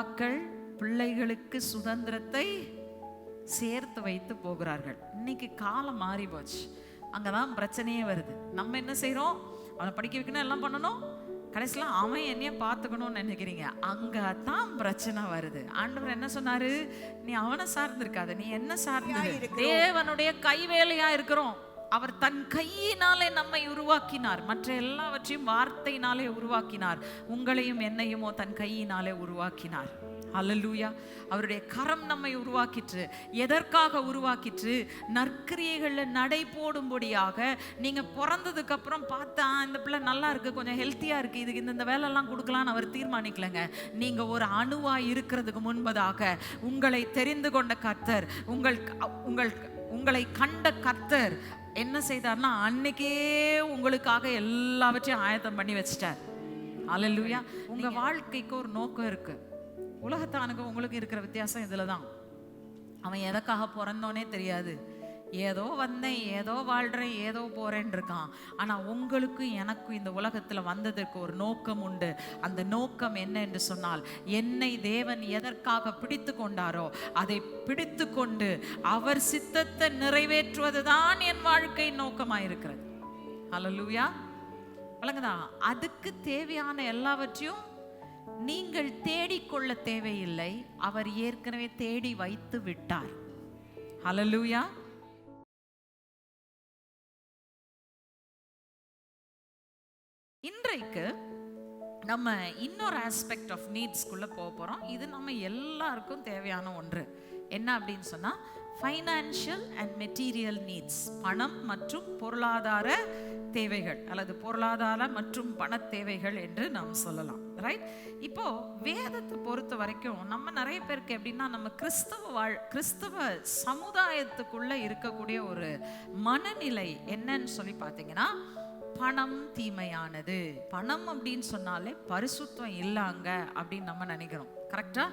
பிதாக்கள் பிள்ளைகளுக்கு சுதந்திரத்தை சேர்த்து வைத்து போகிறார்கள். இன்னைக்கு காலம் மாறி போச்சு. அங்கதான் பிரச்சனையே வருது. நம்ம என்ன செய்யறோம்? அவனை படிக்க வைக்கணும், எல்லாம் பண்ணணும், கடைசியில அவன் என்னைய பார்த்துக்கணும்னு நினைக்கிறீங்க. அங்கதான் பிரச்சனை வருது. ஆண்டவர் என்ன சொன்னாரு? நீ அவனை சார்ந்து இருக்காத, நீ என்ன சார்ந்து தேவனுடைய கைவேலையா இருக்கிறோம். அவர் தன் கையினாலே நம்மை உருவாக்கினார். மற்ற எல்லாவற்றையும் வார்த்தையினாலே உருவாக்கினார். உங்களையும் என்னையுமோ தன் கையினாலே உருவாக்கினார். ஹல்லேலூயா. அவருடைய கரம் நம்மை உருவாக்கிற்று. எதற்காக உருவாக்கிற்று? நற்கிரியைகள்ல நடை போடும்படியாக. நீங்க பிறந்ததுக்கு அப்புறம் பார்த்தா இந்த பிள்ளை நல்லா இருக்கு, கொஞ்சம் ஹெல்த்தியா இருக்கு, இதுக்கு இந்த வேலையெல்லாம் கொடுக்கலான்னு அவர் தீர்மானிக்கலங்க. நீங்க ஒரு அணுவா இருக்கிறதுக்கு முன்பதாக உங்களை தெரிந்து கொண்ட கர்த்தர், உங்களை கண்ட கர்த்தர் என்ன செய்தார்னா அன்னைக்கே உங்களுக்காக எல்லாவற்றையும் ஆயத்தம் பண்ணி வச்சிட்டார். ஹல்லேலூயா. உங்க வாழ்க்கைக்கு ஒரு நோக்கம் இருக்கு. உலகத்தானுக்கு உங்களுக்கு இருக்கிற வித்தியாசம் இதுல தான். அவன் எதற்காக பிறந்தோனே தெரியாது. ஏதோ வந்தேன், ஏதோ வாழ்றேன், ஏதோ போறேன் இருக்கான். ஆனா உங்களுக்கும் எனக்கும் இந்த உலகத்துல வந்ததற்கு ஒரு நோக்கம் உண்டு. அந்த நோக்கம் என்ன என்று சொன்னால், என்னை தேவன் எதற்காக பிடித்து கொண்டாரோ அதை பிடித்து கொண்டு அவர் சித்தத்தை நிறைவேற்றுவதுதான் என் வாழ்க்கை நோக்கமாயிருக்கிறது. ஹல்லேலூயா. வழங்குதா? அதுக்கு தேவையான எல்லாவற்றையும் நீங்கள் தேடிக்கொள்ள தேவையில்லை. அவர் ஏற்கனவே தேடி வைத்து விட்டார். ஹல்லேலூயா. இன்றைக்கு நம்ம இன்னொரு ஆஸ்பெக்ட் ஆஃப் நீட்ஸ்குள்ள போக போறோம். இது நம்ம எல்லாருக்கும் தேவையான ஒன்று. என்ன அப்படின்னு சொன்னா, ஃபைனான்ஷியல் அண்ட் மெட்டீரியல் நீட்ஸ். பணம் மற்றும் பொருளாதார தேவைகள், அல்லது பொருளாதார மற்றும் பண தேவைகள் என்று நாம் சொல்லலாம். ரைட்? இப்போ வேதத்தை பொறுத்த வரைக்கும் நம்ம நிறைய பேருக்கு எப்படின்னா, நம்ம கிறிஸ்தவ சமுதாயத்துக்குள்ள இருக்கக்கூடிய ஒரு மனநிலை என்னன்னு சொல்லி பார்த்தீங்கன்னா, பணம் தீமையானது. பணம் அப்படின்னு சொன்னாலே பரிசுத்தம் இல்லைங்க அப்படின்னு நம்ம நினைக்கிறோம். கரெக்டா?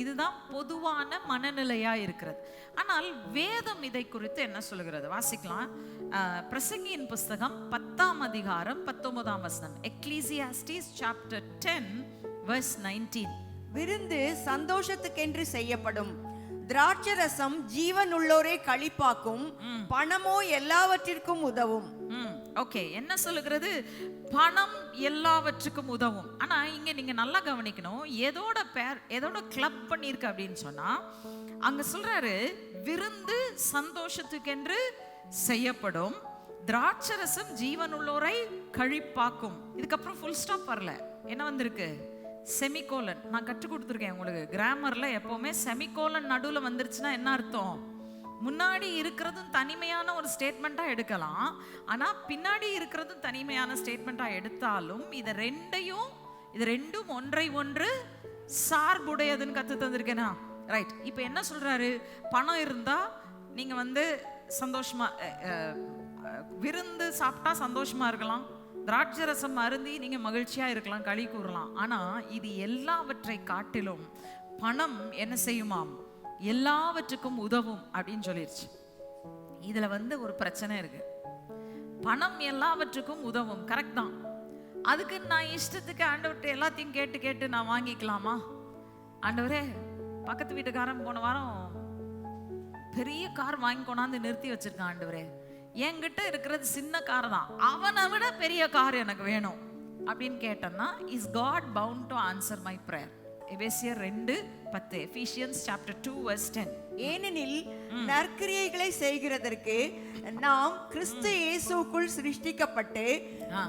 இதுதான் பொதுவான மனநிலையா இருக்கிறது. ஆனால் வேதம் இதை குறித்து என்ன சொல்லுகிறது? வாசிக்கலாம். பிரசங்கியின் புஸ்தகம் 10ஆம் அதிகாரம் 19ஆம் வசனம். Ecclesiastes chapter 10 verse 19. விருந்து சந்தோஷத்துக்கென்று செய்யப்படும், திராட்சரசம் ஜீவனுள்ளோரை களிப்பாக்கும், பணமோ எல்லாவற்றிற்கும் உதவும். ஓகே, என்ன சொல்லுகிறது? பணம் எல்லாவற்றுக்கும் உதவும். ஆனா இங்க நீங்க நல்லா கவனிக்கணும். எதோட கிளப் பண்ணிருக்கு அப்படின்னு சொன்னா, அங்க சொல்றாரு விருந்து சந்தோஷத்துக்கென்று செய்யப்படும், திராட்சரசம் ஜீவனுள்ளோரை களிப்பாக்கும். இதுக்கப்புறம் ஃபுல் ஸ்டாப் வரல. என்ன வந்திருக்கு? செமிகோலன். நான் கற்றுக் கொடுத்துருக்கேன் உங்களுக்கு. கிராமர்ல எப்பவுமே செமிகோலன் நடுவுல வந்துருச்சுன்னா என்ன அர்த்தம்? முன்னாடி இருக்கிறதும் தனிமையான ஒரு ஸ்டேட்மெண்டா எடுக்கலாம், ஆனா பின்னாடி இருக்கிறதும் தனிமையான ஸ்டேட்மெண்டா எடுத்தாலும் இது ரெண்டும் ஒன்றை ஒன்று சார்புடையதுன்னு கத்து தந்திருக்கேனா? ரைட். இப்போ என்ன சொல்றாரு? பணம் இருந்தா நீங்க சந்தோஷமா விருந்து சாப்பிட்டா சந்தோஷமா இருக்கலாம், திராட்சரசம் அருந்தி நீங்க மகிழ்ச்சியா இருக்கலாம், களி கூறலாம். ஆனா இது எல்லாவற்றை காட்டிலும் பணம் என்ன செய்யுமாம்? எல்லாவற்றுக்கும் உதவும் அப்படின்னு சொல்லிருச்சு. இதுல ஒரு பிரச்சனை இருக்கு. பணம் எல்லாவற்றுக்கும் உதவும், கரெக்ட் தான். அதுக்கு நான் இஷ்டத்துக்கு ஆண்டவர்கிட்ட எல்லாத்தையும் கேட்டு நான் வாங்கிக்கலாமா? ஆண்டவரே, பக்கத்து வீட்டுக்காரன் போன வாரம் பெரிய கார் வாங்கி கொண்டாந்து நிறுத்தி வச்சிருக்கான். ஆண்டவரே, என்கிட்ட இருக்கிறது சின்ன கார் தான், அவனை விட பெரிய கார் எனக்கு வேணும் அப்படின்னு கேட்டேன்னா, is God bound to answer my prayer? எபேசியர் 2:10. Ephesians chapter 2 verse 10. ஏனெனில் நற்கிரியைகளை செய்கிறதற்கு நாம் கிறிஸ்து இயேசுக்குள் சிருஷ்டிக்கப்பட்டு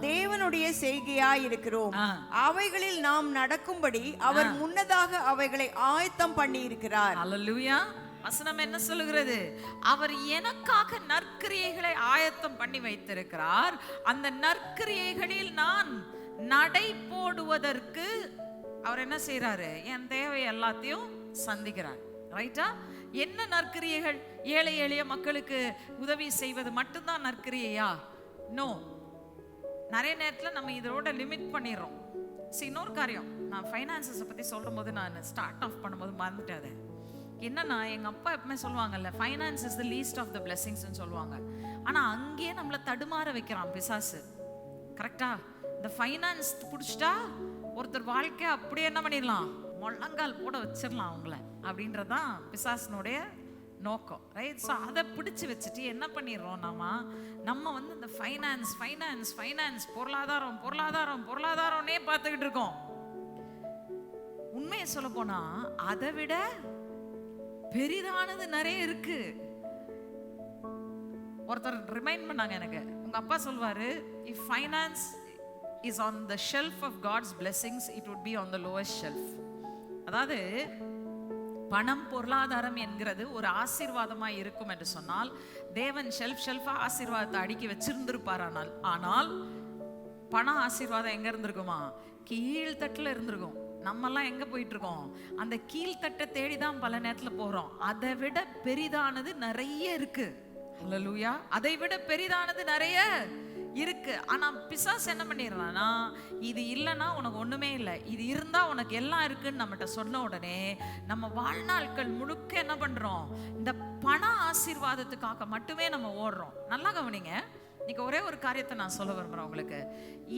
தேவனுடைய செய்கையாய் இருக்கிறோம். அவைகளில் நாம் நடக்கும்படி அவர் முன்னதாக அவைகளை ஆயத்தம் பண்ணி இருக்கிறார். அல்லேலூயா. வசனம் என்ன சொல்லுகிறது? அவர் எனக்காக நற்கிரியைகளை ஆயத்தம் பண்ணி வைத்திருக்கிறார். அந்த நற்கிரியைகளில் நான் நடை போடுவதற்கு அவர் என்ன செய்யறாரு? என் தேவை எல்லாத்தையும் சந்திக்கிறார். ரைட்டா? என்ன நற்கிரியைகள்? ஏழை எளிய மக்களுக்கு உதவி செய்வது மட்டும்தான் நற்கிரியையா? நோ. நிறைய நேரத்தில் நம்ம இதோட லிமிட் பண்ணிடுறோம். இன்னொரு காரியம், நான் ஃபைனான்சஸை பற்றி சொல்லும் போது நான் ஸ்டார்ட் ஆஃப் பண்ணும்போது மறந்துட்டாது. என்னன்னா, எங்கள் அப்பா எப்பவுமே சொல்லுவாங்கல்ல, finance is the least of the பிளெஸிங்ஸ்ன்னு சொல்லுவாங்க. ஆனால் அங்கேயே நம்மளை தடுமாற வைக்கிறான் பிசாசு. கரெக்டா? இந்த ஃபைனான்ஸ் பிடிச்சிட்டா ஒருத்தர் வாழ்க்கை அப்படியே என்ன பண்ணிடலாம்? முழங்கால் போட வச்சிடலாம் அவங்கள அப்படின்றதான் பிசாசனுடைய நோக்கம், ரைட்? ஸோ அதை பிடிச்சு வச்சுட்டு என்ன பண்ணிடுறோம் நம்ம வந்து இந்த ஃபைனான்ஸ் ஃபைனான்ஸ் ஃபைனான்ஸ் பொருளாதாரம் பொருளாதாரம் பொருளாதாரம்னே பார்த்துக்கிட்டு இருக்கோம். உண்மையை சொல்ல போனா அதை விட பெரிதானது நிறைய இருக்கு. ஒருத்தர் ரிமைண்ட் பண்ணாங்க எனக்கு, உங்க அப்பா சொல்வாரு, if finance is on the shelf of God's blessings, it would be on the lowest shelf. அதாவது பணம் பொருளாதாரம் என்கிறது ஒரு ஆசீர்வாதமா இருக்கும் என்று சொன்னால் தேவன் ஷெல்ஃபா ஆசீர்வாதத்தை அடுக்கி வச்சிருந்திருப்பார். ஆனால் பண ஆசீர்வாதம் எங்க இருந்திருக்குமா? கீழ்த்தட்டுல இருந்திருக்கும். நம்மெல்லாம் எங்க போயிட்டு இருக்கோம்? அந்த கீழ்த்தட்டை தேடிதான் பல நேரத்துல போறோம். அதை விட பெரிதானது நிறைய இருக்கு. ஹல்லேலூயா. அதை விட பெரிதானது நிறைய இருக்கு. ஆனா பிசாசு என்ன பண்ணிடுறான்னா, இது இல்லைன்னா உனக்கு ஒண்ணுமே இல்லை, இது இருந்தா உனக்கு எல்லாம் இருக்குன்னு நம்மகிட்ட சொன்ன உடனே நம்ம வாழ்நாட்கள் முழுக்க என்ன பண்றோம்? இந்த பண ஆசீர்வாதத்துக்காக மட்டுமே நம்ம ஓடுறோம். நல்லா கவனிங்க, இன்னைக்கு ஒரே ஒரு காரியத்தை நான் சொல்ல விரும்புறேன் உங்களுக்கு.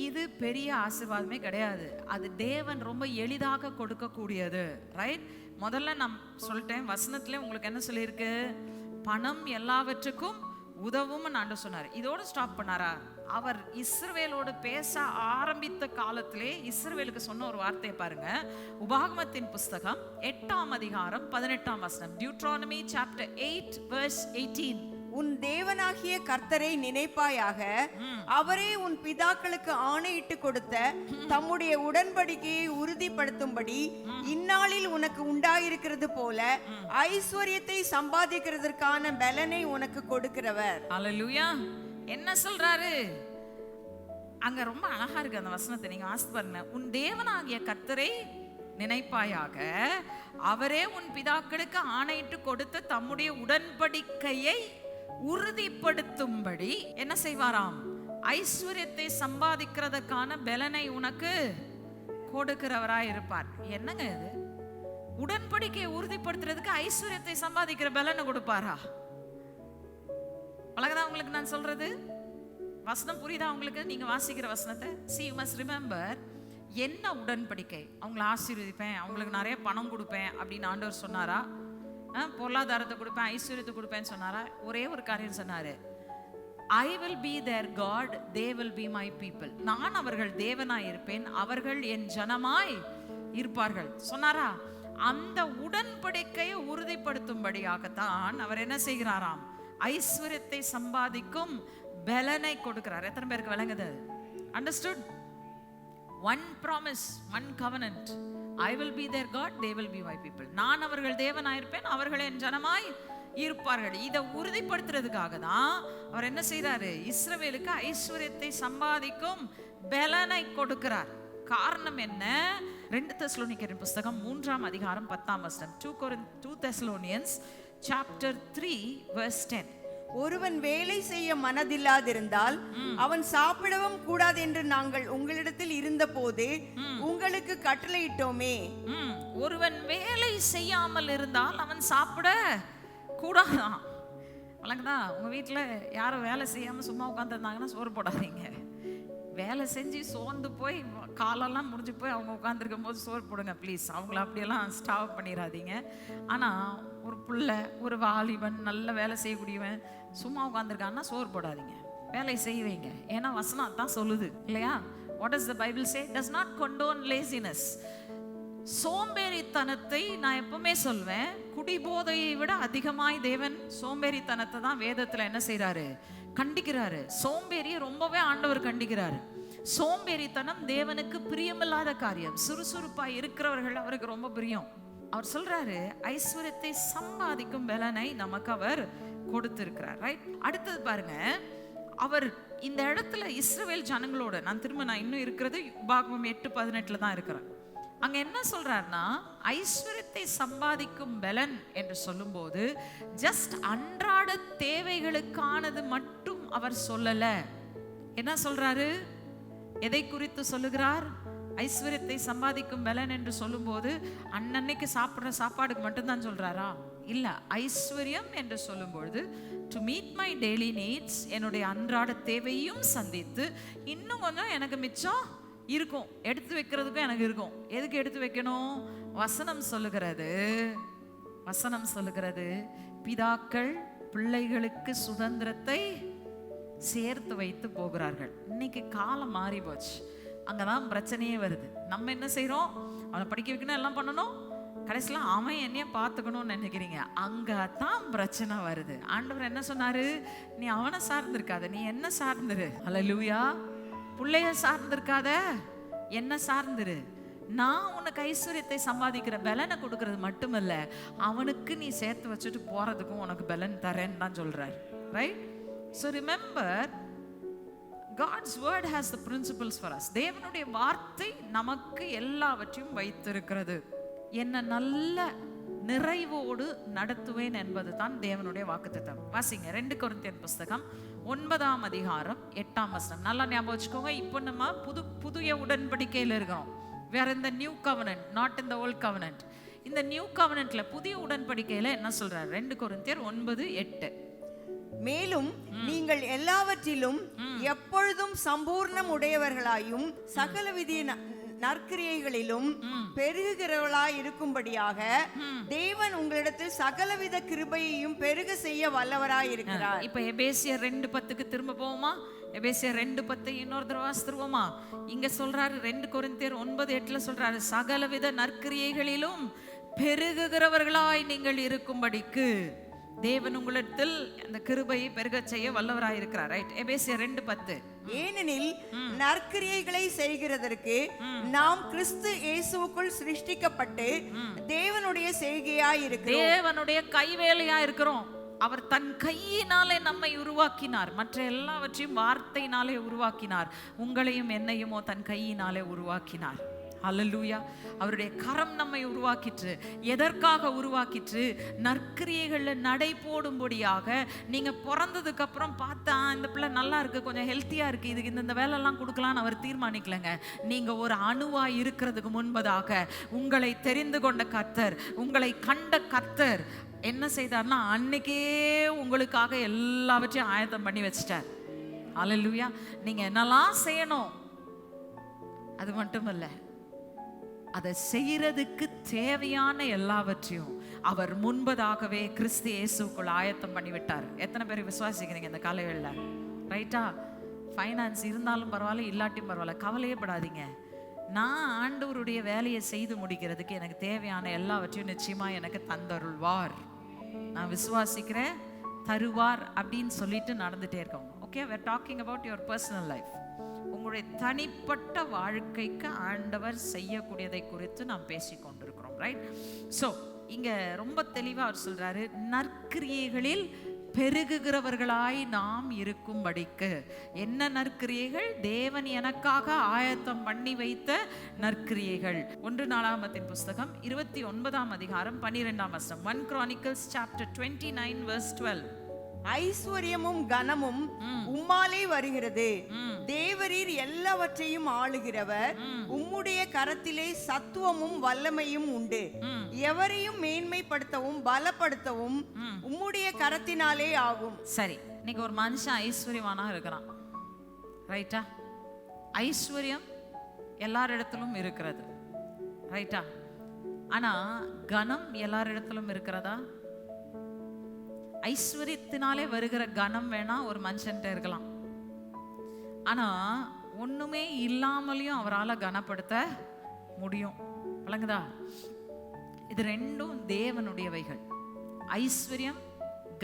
இது பெரிய ஆசீர்வாதமே கிடையாது. அது தேவன் ரொம்ப எளிதாக கொடுக்கக்கூடியது, ரைட்? முதல்ல நான் சொல்லிட்டேன், வசனத்திலே உங்களுக்கு என்ன சொல்லியிருக்கு? பணம் எல்லாவற்றுக்கும் உதவும் ஆண்டவர் சொன்னார். இதோட ஸ்டாப் பண்ணாரா? அவர் இஸ்ரவேலோடு பேச ஆரம்பித்த காலத்திலே இஸ்ரவேலுக்கு சொன்ன ஒரு வார்த்தையை பாருங்க. உபாகமத்தின் புஸ்தகம் 8ஆம் அதிகாரம் 18ஆம் வசனம். Deuteronomy chapter 8 verse 18. உன் தேவனாகிய கர்த்தரை நினைப்பாயாக, அவரே உன் பிதாக்களுக்கு ஆணையிட்டு கொடுத்த தம்முடைய உடன்படிக்கையை உறுதிப்படுத்தும்படி இந்நாளில் உனக்கு உண்டாயிருக்கிறது போல ஐஸ்வர்யத்தை சம்பாதிக்கிறதற்கான பலனை உனக்கு கொடுக்கிறவர். அல்லேலூயா. என்ன சொல்றாரு அங்க? ரொம்ப அழகா இருக்கு அந்த வசனத்தை நீங்க வாசித்து பாருங்க. உன் தேவனாகிய கர்த்தரை நினைப்பாயாக, அவரே உன் பிதாக்களுக்கு ஆணையிட்டு கொடுத்த தம்முடைய உடன்படிக்கையை உறுதிப்படுத்தும்படி என்ன செய்வாராம்? ஐஸ்வர்யத்தை சம்பாதிக்கிறதுக்கான பலனை உனக்கு கொடுக்கிறவராய் இருப்பார். என்னங்க இது? உடன்படிக்கையை உறுதிப்படுத்துறதுக்கு ஐஸ்வர்யத்தை சம்பாதிக்கிற பலனை கொடுப்பாரா? அழகா உங்களுக்கு நான் சொல்றது வசனம் புரியுதா உங்களுக்கு? நீங்க வாசிக்கிற வசனத்தை see you must remember. என்ன உடன்படிக்கை? அவங்களை ஆசீர்வதிப்பேன், அவங்களுக்கு நிறைய பணம் கொடுப்பேன் அப்படின்னு ஆண்டவர் சொன்னாரா? பொருளாதாரத்தை கொடுப்பேன், ஐஸ்வர்யத்தை கொடுப்பேன்னு சொன்னாரா? ஒரே ஒரு காரியம் சொன்னாரு, I will be their God, they will be my people. நான் அவர்கள் தேவனாய் இருப்பேன், அவர்கள் என் ஜனமாய் இருப்பார்கள் சொன்னாரா? அந்த உடன்படிக்கையை உறுதிப்படுத்தும்படியாகத்தான் அவர் என்ன செய்கிறாராம்? ஐஸ்வர்யத்தை சம்பாதிக்கும் பலனை கொடுக்கிறார். எத்தனை பேருக்கு விளங்குது? Understood? One promise, one covenant. I will be their God, they will be my people. நான் அவர்கள் தேவனாயிருப்பேன், அவர்கள் என் ஜனமாய் இருப்பார்கள். இதை உறுதிப்படுத்துறதுக்காக தான் அவர் என்ன செய்றாரு? இஸ்ரவேலுக்கு ஐஸ்வர்யத்தை சம்பாதிக்கும் பலனை கொடுக்கிறார். காரணம் என்ன? 2 தெசலோனிக்கரின் புஸ்தகம் 3ஆம் அதிகாரம் 10ஆம் வசனம். 2 Thessalonians chapter 3 verse 10. ஒருவன் வேலை செய்ய மனதில்லாதிருந்தால் அவன் சாப்பிடவும் கூடாது என்று நாங்கள் உங்களிடத்தில் இருந்தபோது உங்களுக்கு கட்டளையிட்டோமே. ஒருவன் வேலை செய்யாமல் இருந்தால் அவன் சாப்பிட கூடாதான். வழங்குதா? உங்க வீட்டுல யாரும் வேலை செய்யாம சும்மா உட்காந்துருந்தாங்கன்னா சோறு போடாதீங்க. வேலை செஞ்சு சோர்ந்து போய் காலெல்லாம் முடிஞ்சு போய் அவங்க உட்காந்துருக்கும் போது சோறு போடுங்க ப்ளீஸ். அவங்கள அப்படியெல்லாம் ஸ்டாப் பண்ணிடாதீங்க. ஆனால் ஒரு புள்ள, ஒரு வாலிபன், நல்ல வேலை செய்யக்கூடியவன் சும்மா உட்காந்துருக்கான்னா சோறு போடாதீங்க, வேலை செய்வீங்க. ஏன்னா வசனம் தான் சொல்லுது இல்லையா? What does the Bible say? Does not condone laziness. சோம்பேறித்தனத்தை நான் எப்பவுமே சொல்வேன், குடிபோதையை விட அதிகமாய் தேவன் சோம்பேறித்தனத்தை தான் வேதத்துல என்ன செய்யறாரு? கண்டிக்கிறாரு. சோம்பேறியை ரொம்பவே ஆண்டவர் கண்டிக்கிறாரு. சோம்பேறித்தனம் தேவனுக்கு பிரியமில்லாத காரியம். சுறுசுறுப்பாய் இருக்கிறவர்கள் அவருக்கு ரொம்ப பிரியம். அவர் சொல்றாரு, ஐஸ்வர்யத்தை சம்பாதிக்கும் பலனை நமக்கு அவர் கொடுத்திருக்கிறார். ரைட்? அடுத்தது பாருங்க, அவர் இந்த இடத்துல இஸ்ரவேல் ஜனங்களோட, நான் இன்னும் இருக்கிறது உபாகமம் 8:18 தான் இருக்கிறேன். அங்க என்ன சொல்றாருன்னா, ஐஸ்வர்யத்தை சம்பாதிக்கும் பலன் என்று சொல்லும்போது ஜஸ்ட் அன்றாட தேவைகளுக்கானது மட்டும் அவர் சொல்லல. என்ன சொல்றாரு? எதை குறித்து சொல்லுகிறார்? ஐஸ்வர்யத்தை சம்பாதிக்கும் பலன் என்று சொல்லும்போது அன்னன்னைக்கு சாப்பிடுற சாப்பாடுக்கு மட்டும்தான் சொல்றாரா? இல்ல. ஐஸ்வர்யம் என்று சொல்லும்பொழுது to meet my daily needs, என்னுடைய அன்றாட தேவையும் சந்தித்து இன்னும் கொஞ்சம் எனக்கு மிச்சம் இருக்கும், எடுத்து வைக்கிறதுக்கும் எனக்கு இருக்கும். எதுக்கு எடுத்து வைக்கணும்? வசனம் சொல்லுகிறது பிதாக்கள் பிள்ளைகளுக்கு சுதந்திரத்தை சேர்த்து வைத்து போகிறார்கள். இன்னைக்கு காலம் மாறி போச்சு. அங்கதான் பிரச்சனையே வருது. நம்ம என்ன செய்யறோம்? அவனை படிக்க வைக்கணும், எல்லாம் பண்ணணும், கடைசியில் அவன் என்னைய பார்த்துக்கணும்னு நினைக்கிறீங்க. அங்கதான் பிரச்சனை வருது. ஆண்டவர் என்ன சொன்னாரு? நீ அவனை சார்ந்திருக்காத, நீ என்ன சார்ந்துரு. அல்லேலூயா. பிள்ளைய சார்ந்திருக்காத, என்ன சார்ந்துரு. நான் உனக்கு ஐஸ்வர்யத்தை சம்பாதிக்கிற பலனை கொடுக்கறது மட்டுமல்ல, அவனுக்கு நீ சேர்த்து வச்சுட்டு போறதுக்கும் உனக்கு பலன் தரேன்னு தான் சொல்றாரு. Right? So remember, God's word has the principles for us. தேவனுடைய வார்த்தை நமக்கு எல்லாவற்றையும் வைத்திருக்கிறது. என்ன நல்ல நிறைவோடு நடத்துவேன் என்பது தான் தேவனுடைய வாக்குத்தத்தம். வாசிங்க 2 கொரிந்தியர் புஸ்தகம் 9ஆம் அதிகாரம் 8ஆம் வசனம். நல்லா ஞாபகம் வச்சுக்கோங்க. இப்போ நம்ம புதிய உடன்படிக்கையில் இருக்கிறோம். We are in the new covenant, not in the old covenant. இந்த நியூ கவனன்ட்ல புதிய உடன்படிக்கையில என்ன சொல்றாரு? 2 கொரிந்தியர் 9:8. மேலும் நீங்கள் எல்லாவற்றிலும் எப்பொழுதும் சம்பூர்ணம் உடையவர்களாயும் சகலவித நற்கிரியைகளிலும் பெருகுகிறவர்களாய் இருக்கும்படியாக தேவன் உங்களிடத்தில் சகலவித கிருபையையும் பெருக செய்ய வல்லவராய் இருக்கிறார். இப்ப எபேசியர் 2:10க்கு திரும்ப போவோமா? எபேசியர் 2:10 இன்னொரு தடவை வாசித்துருவோமா? இங்க சொல்றாரு 2 கொரிந்தியர் 9:8 சொல்றாரு, சகலவித நற்கிரியைகளிலும் பெருகுகிறவர்களாய் நீங்கள் இருக்கும்படிக்கு தேவன் உங்களிடத்தில் அந்த கிருபையை பெருக செய்ய வல்லவராய் இருக்கிறார். ரைட்? எபேசியர் 2:10. ஏனெனில் நற்கிரியைகளை செய்கிறதற்கு நாம் கிறிஸ்து இயேசுவுக்குள் சிருஷ்டிக்கப்பட்டு தேவனுடைய செய்கையாய் இருக்கிறோம், தேவனுடைய கைவேலையா இருக்கிறோம். அவர் தன் கையினாலே நம்மை உருவாக்கினார். மற்ற எல்லாவற்றையும் வார்த்தையினாலே உருவாக்கினார். உங்களையும் என்னையுமோ தன் கையினாலே உருவாக்கினார். ஹல்லேலூயா. அவருடைய கரம் நம்மை உருவாக்கிற்று. எதற்காக உருவாக்கிற்று? நற்கிரியைகள்ல நடை போடும்படியாக. நீங்க பிறந்ததுக்கு அப்புறம் பார்த்தா இந்த பிள்ளை நல்லா இருக்கு, கொஞ்சம் ஹெல்த்தியா இருக்கு, இதுக்கு இந்த வேலையெல்லாம் கொடுக்கலான்னு அவர் தீர்மானிக்கலங்க. நீங்க ஒரு அணுவா இருக்கிறதுக்கு முன்பதாக உங்களை தெரிந்து கொண்ட கர்த்தர், உங்களை கண்ட கர்த்தர் என்ன செய்தார்னா அன்னைக்கே உங்களுக்காக எல்லாவற்றையும் ஆயத்தம் பண்ணி வச்சிட்டார். ஹல்லேலூயா. நீங்க என்னெல்லாம் செய்யணும் அது மட்டுமல்ல, அதை செய்யறதுக்கு தேவையான எல்லாவற்றையும் அவர் முன்பதாகவே கிறிஸ்து இயேசுக்குள் ஆயத்தம் பண்ணிவிட்டார். எத்தனை பேர் விசுவாசிக்கிறீங்க இந்த காலையில? ரைட்டா? ஃபைனான்ஸ் இருந்தாலும் பரவாயில்ல, இல்லாட்டியும் பரவாயில்ல, கவலையே படாதீங்க. நான் ஆண்டவருடைய வேலையை செய்து முடிக்கிறதுக்கு எனக்கு தேவையான எல்லாவற்றையும் நிச்சயமா எனக்கு தந்தருள்வார். நான் விசுவாசிக்கிறேன், தருவார் அப்படின்னு சொல்லிட்டு நடந்துட்டே இருக்கோம். Okay, we are talking about your personal life. உங்களுடைய தனிப்பட்ட வாழ்க்கைக்கு ஆண்டவர் செய்யக்கூடியதை குறித்து நாம் பேசிக் கொண்டிருக்கிறோம். ரைட்? ஸோ இங்க ரொம்ப தெளிவா அவர் சொல்றாரு, நற்கிரியைகளில் பெருகுகிறவர்களாய் நாம் இருக்கும்படிக்கு. என்ன நற்கிரியைகள்? தேவன் எனக்காக ஆயத்தம் பண்ணி வைத்த நற்கிரியைகள். 1 நாளாகமத்தின் புஸ்தகம் 29ஆம் அதிகாரம் 12ஆம் வசனம். 1 Chronicles chapter 29 verse 12. ஐஸ்வர்யமும் கனமும் உம்மாலே வருகிறது, தேவரீர் எல்லாவற்றையும் ஆளுகிறவர், உம்முடைய கரத்திலே சத்துவமும் வல்லமையும் உண்டு, எவரையும் மேன்மைப்படுத்தவும் பலப்படுத்தவும் உம்முடைய கரத்தினாலே ஆகும். சரி, இன்னைக்கு ஒரு மனுஷன் ஐஸ்வர்யவானா இருக்கிறான். ரைட்டா? ஐஸ்வர்யம் எல்லாரிடத்திலும் இருக்கிறது. ரைட்டா? ஆனா கனம் எல்லாரிடத்திலும் இருக்கிறதா? ஐஸ்வர்யத்தினாலே வருகிற கனம் வேணா ஒரு மனுஷன்ட்ட இருக்கலாம். ஆனா ஒண்ணுமே இல்லாமலையும் அவரால் கனப்படுத்த முடியும். விளங்குதா? இது ரெண்டும் தேவனுடையவைகள். ஐஸ்வர்யம்,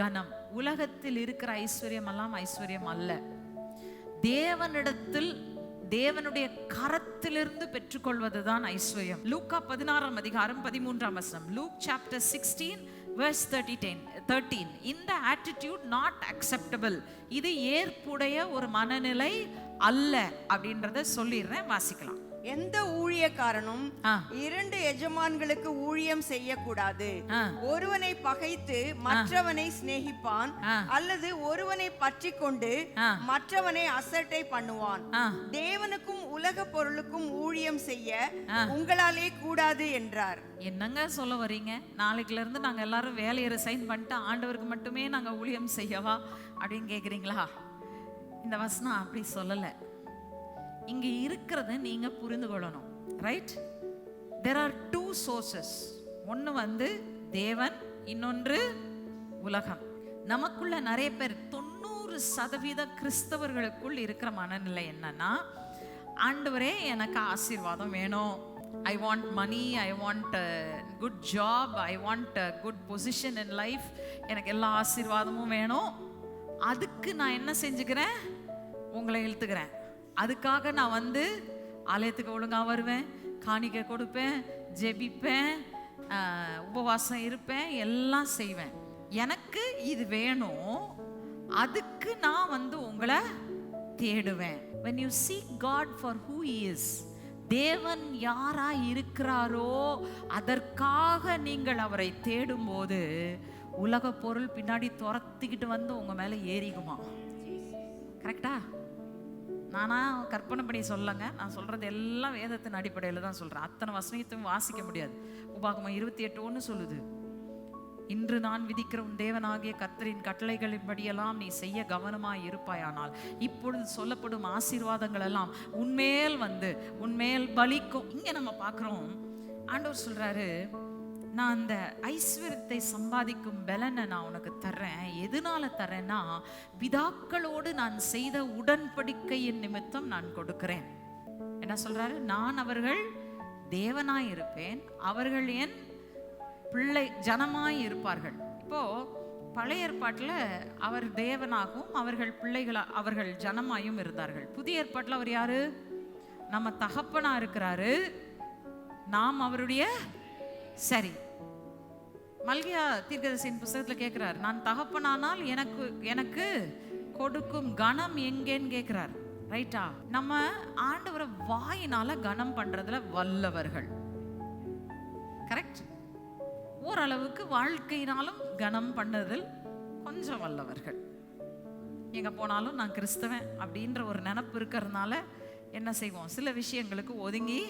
கனம். உலகத்தில் இருக்கிற ஐஸ்வர்யம் எல்லாம் ஐஸ்வர்யம் அல்ல. தேவனிடத்தில், தேவனுடைய கரத்திலிருந்து பெற்றுக்கொள்வதுதான் ஐஸ்வர்யம். லூக்கா 16ஆம் அதிகாரம் 13ஆம் வசனம். Luke chapter 16 verse 13. இந்த attitude not acceptable. இது ஏற்புடைய ஒரு மனநிலை அல்ல அப்படின்றத சொல்லிடுறேன், வாசிக்கலாம். எந்த ஊழியக்காரனும் 2 எஜமான்களுக்கு ஊழியம் செய்யக்கூடாது. ஒருவனை பகைத்து மற்றவனை சிநேகிப்பான், அல்லது ஒருவனை பற்றி கொண்டு மற்றவனை அசட்டை பண்ணுவான். தேவனுக்கும் உலக பொருளுக்கும் ஊழியம் செய்ய உங்களாலே கூடாது என்றார். என்னங்க சொல்ல வரீங்க? நாளைக்குல இருந்து நாங்க எல்லாரும் வேலையை ரிசைன் பண்ணிட்டு ஆண்டவருக்கு மட்டுமே நாங்க ஊழியம் செய்யவா அப்படின்னு கேக்குறீங்களா? இந்த வசனம் அப்படி சொல்லல. இங்க இருக்கிறத நீங்க புரிந்து கொள்ளணும். Right? there are two sources. ஒன்று வந்து தேவன், இன்னொன்று உலகம். நமக்குள்ள நிறைய பேர் 90% கிறிஸ்தவர்களுக்குள் இருக்கிற மனநிலை என்னன்னா, ஆண்டவரே எனக்கு ஆசீர்வாதம் வேணும், I want money, I want a good job, I want a good position in life, எனக்கு எல்லா ஆசீர்வாதமும் வேணும், அதுக்கு நான் என்ன செஞ்சுக்கிறேன், உங்களை இழுத்துக்கிறேன், அதுக்காக நான் வந்து ஆலயத்துக்கு ஒழுங்காக வருவேன், காணிக்கை கொடுப்பேன், ஜெபிப்பேன், உபவாசம் இருப்பேன், எல்லாம் செய்வேன், எனக்கு இது வேணும், அதுக்கு நான் வந்து உங்களை தேடுவேன். When you seek God for who he is, தேவன் யாரா இருக்கிறாரோ அதற்காக நீங்கள் அவரை தேடும்போது உலக பொருள் பின்னாடி துரத்திக்கிட்டு வந்து உங்க மேல ஏறிக்குமா? கரெக்டா? நானா கற்பனை பண்ணி சொல்லங்க, நான் சொல்றது எல்லாம் வேதத்தின் அடிப்படையில் தான் சொல்றேன். அத்தனை வசனத்தையும் வாசிக்க முடியாது. உபாகமம் 28:1 சொல்லுது, இன்று நான் விதிக்கிற உன் தேவனாகிய கர்த்தரின் கட்டளைகளின்படியெல்லாம் நீ செய்ய கவனமாய் இருப்பாயானால் இப்பொழுது சொல்லப்படும் ஆசீர்வாதங்கள் எல்லாம் உன்மேல் வந்து உன்மேல் பலிக்கும். இங்க நம்ம பார்க்கிறோம், ஆண்டவர் சொல்றாரு, நான் அந்த ஐஸ்வர்யத்தை சம்பாதிக்கும் பலனை நான் உனக்கு தர்றேன். எதனால தர்றேன்னா, பிதாக்களோடு நான் செய்த உடன்படிக்கையின் நிமித்தம் நான் கொடுக்கிறேன். என்ன சொல்றாரு? நான் அவர்கள் தேவனாய் இருப்பேன், அவர்கள் என் பிள்ளை ஜனமாய் இருப்பார்கள். இப்போ பழைய ஏற்பாட்டில் அவர் தேவனாகவும் அவர்கள் பிள்ளைகளா அவர்கள் ஜனமாயும் இருந்தார்கள். புதிய ஏற்பாட்டில் அவர் யாரு? நம்ம தகப்பனா இருக்கிறாரு, நாம் அவருடைய சரி. மல்கியா தீர்க்கதரிசியின் புத்தகத்தில் கேட்கிறார், நான் தகப்பனானால் எனக்கு கொடுக்கும் கனம் எங்கேன்னு கேட்கிறார். ரைட்டா? நம்ம ஆண்டவரை வாயினால கனம் பண்றதுல வல்லவர்கள். கரெக்ட்? ஓரளவுக்கு வாழ்க்கையினாலும் கனம் பண்ணதில் கொஞ்சம் வல்லவர்கள். எங்க போனாலும் நான் கிறிஸ்தவன் அப்படின்ற ஒரு நினப்பு இருக்கிறதுனால என்ன செய்வோம், சில விஷயங்களுக்கு ஒதுங்கி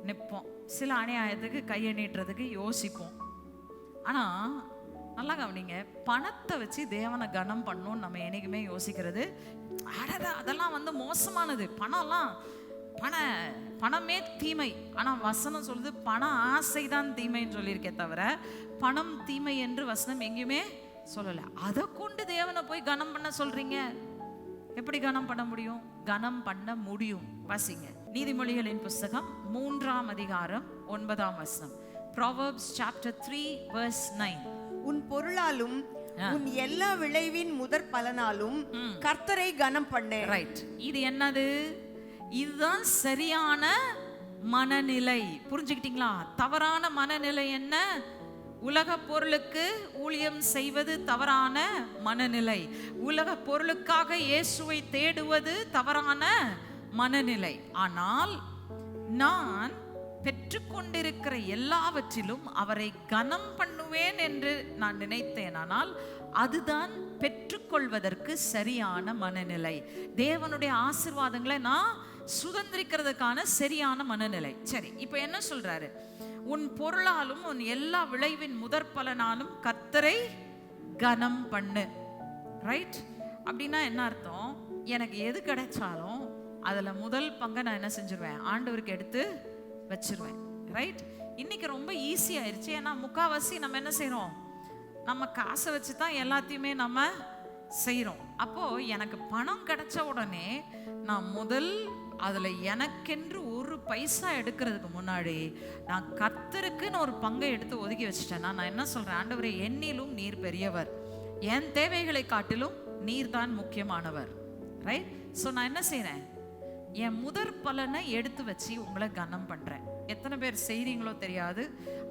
நிற்போம், சில அநியாயத்துக்கு கையை நீட்டுறதுக்கு யோசிப்போம். ஆனா நல்லா கவனிங்க, பணத்தை வச்சு தேவனை கனம் பண்ணணும்னு நம்ம என்னைக்குமே யோசிக்கிறது அடடா அதெல்லாம் வந்து மோசமானது, பணமே தீமை. ஆனா வசனம் சொல்லுது பண ஆசை தான் தீமைன்னு சொல்லியிருக்கே தவிர பணம் தீமை என்று வசனம் எங்கேயுமே சொல்லல. அதை கொண்டு தேவனை போய் கனம் பண்ண சொல்றீங்க. எப்படி கனம் பண்ண முடியும்? கனம் பண்ண முடியும். வாசிங்க நீதிமொழிகளின் புஸ்தகம் 3ஆம் அதிகாரம் 9ஆம் வசனம். Proverbs chapter 3 verse 9. உன் பொருளாலும் உன் எல்லா விளைவின் முதற் பலனாலும் கர்த்தரை கனம் பண்ணு. ரைட். இது என்னது? இதுதான் சரியான மனநிலை. புரிஞ்சுக்கிட்டீங்களா? தவறான மனநிலை என்ன? உலக பொருளுக்கு ஊழியம் செய்வது தவறான மனநிலை. உலக பொருளுக்காக இயேசுவை தேடுவது தவறான மனநிலை. ஆனால் நான் பெற்றுக்கொண்டிருக்கிற எல்லாவற்றிலும் அவரை கனம் பண்ணுவேன் என்று நான் நினைத்தேனானால் அதுதான் பெற்றுக்கொள்வதற்கு சரியான மனநிலை. தேவனுடைய ஆசீர்வாதங்களை நான் சுதந்திரிக்கிறதுக்கான சரியான மனநிலை. சரி, இப்போ என்ன சொல்றாரு? உன் பொருளாலும் உன் எல்லா விளைவின் முதற் பலனாலும் கர்த்தரை கனம் பண்ணு. ரைட்? அப்படின்னா என்ன அர்த்தம்? எனக்கு எது கிடைச்சாலும் அதுல முதல் பங்கை நான் என்ன செஞ்சிருவேன்? ஆண்டவருக்கு எடுத்து வச்சிருவேன். ரைட்? இன்னைக்கு ரொம்ப ஈஸி ஆயிடுச்சு. ஏன்னா முக்காவாசி நம்ம என்ன செய்யறோம்? நம்ம காசை வச்சு தான் எல்லாத்தையுமே நம்ம செய்கிறோம். அப்போ எனக்கு பணம் கிடைச்ச உடனே நான் முதல் அதுல எனக்கென்று ஒரு பைசா எடுக்கிறதுக்கு முன்னாடி நான் கர்த்தருக்குன்னு ஒரு பங்கை எடுத்து ஒதுக்கி வச்சுட்டேன்னா நான் என்ன சொல்றேன்? ஆண்டவரே, என்னிலும் நீர் பெரியவர், என் தேவைகளை காட்டிலும் நீர் தான் முக்கியமானவர். ரைட்? ஸோ நான் என்ன செய்யறேன்? என் முதற் பலனை எடுத்து வச்சு உங்களை கனம் பண்றேன். எத்தனை பேர் செய்றீங்களோ தெரியாது.